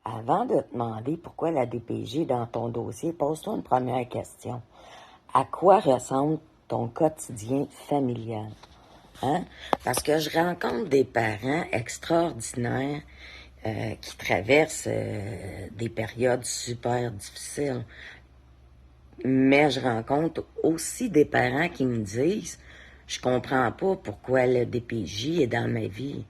Avant de te demander pourquoi la DPJ est dans ton dossier, pose-toi une première question. À quoi ressemble ton quotidien familial? Hein? Parce que je rencontre des parents extraordinaires qui traversent des périodes super difficiles. Mais je rencontre aussi des parents qui me disent « Je comprends pas pourquoi le DPJ est dans ma vie. »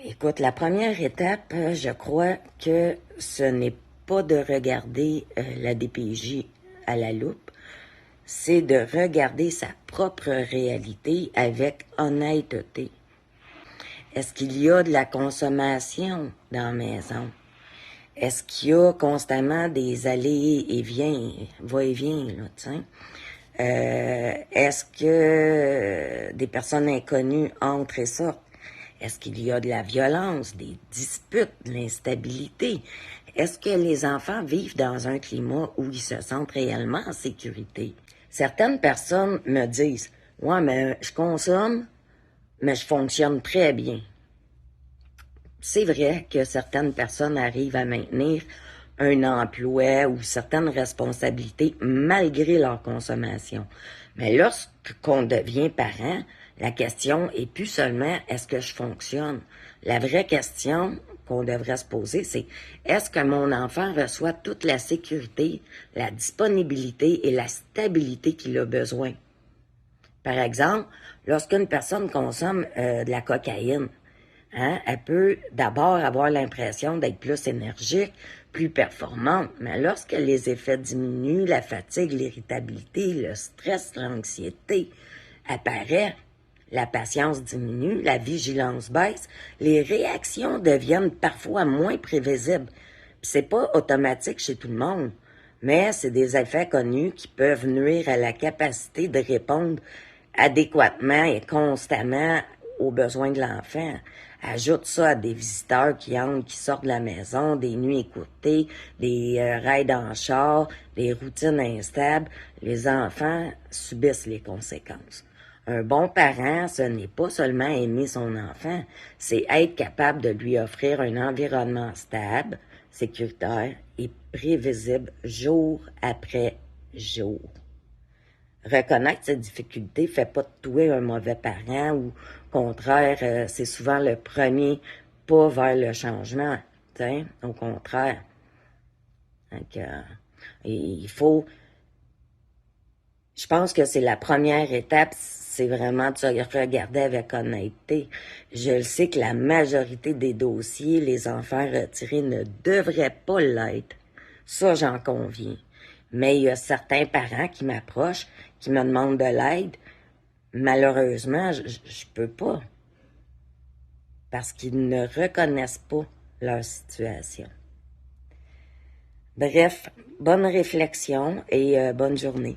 Écoute, la première étape, je crois que ce n'est pas de regarder la DPJ à la loupe, c'est de regarder sa propre réalité avec honnêteté. Est-ce qu'il y a de la consommation dans la maison? Est-ce qu'il y a constamment des allées et viens, va-et-vient, là, tu sais? Est-ce que des personnes inconnues entrent et sortent? Est-ce qu'il y a de la violence, des disputes, de l'instabilité? Est-ce que les enfants vivent dans un climat où ils se sentent réellement en sécurité? Certaines personnes me disent « Ouais, mais je consomme, mais je fonctionne très bien. » C'est vrai que certaines personnes arrivent à maintenir un emploi ou certaines responsabilités malgré leur consommation. Mais lorsqu'on devient parent, la question est plus seulement est-ce que je fonctionne? La vraie question qu'on devrait se poser, c'est est-ce que mon enfant reçoit toute la sécurité, la disponibilité et la stabilité qu'il a besoin? Par exemple, lorsqu'une personne consomme de la cocaïne, hein, elle peut d'abord avoir l'impression d'être plus énergique, plus performante, mais lorsque les effets diminuent, la fatigue, l'irritabilité, le stress, l'anxiété apparaît, la patience diminue, la vigilance baisse, les réactions deviennent parfois moins prévisibles. Puis c'est pas automatique chez tout le monde, mais c'est des effets connus qui peuvent nuire à la capacité de répondre adéquatement et constamment aux besoins de l'enfant. Ajoute ça à des visiteurs qui entrent, qui sortent de la maison, des nuits écoutées, des raids en char, des routines instables. Les enfants subissent les conséquences. Un bon parent, ce n'est pas seulement aimer son enfant, c'est être capable de lui offrir un environnement stable, sécuritaire et prévisible jour après jour. Reconnaître ses difficultés ne fait pas de toi un mauvais parent ou, au contraire, c'est souvent le premier pas vers le changement. T'sais? Au contraire. Donc, il faut... Je pense que c'est la première étape, c'est vraiment de se regarder avec honnêteté. Je le sais que la majorité des dossiers, les enfants retirés ne devraient pas l'être. Ça, j'en conviens. Mais il y a certains parents qui m'approchent, qui me demandent de l'aide. Malheureusement, je peux pas. Parce qu'ils ne reconnaissent pas leur situation. Bref, bonne réflexion et bonne journée.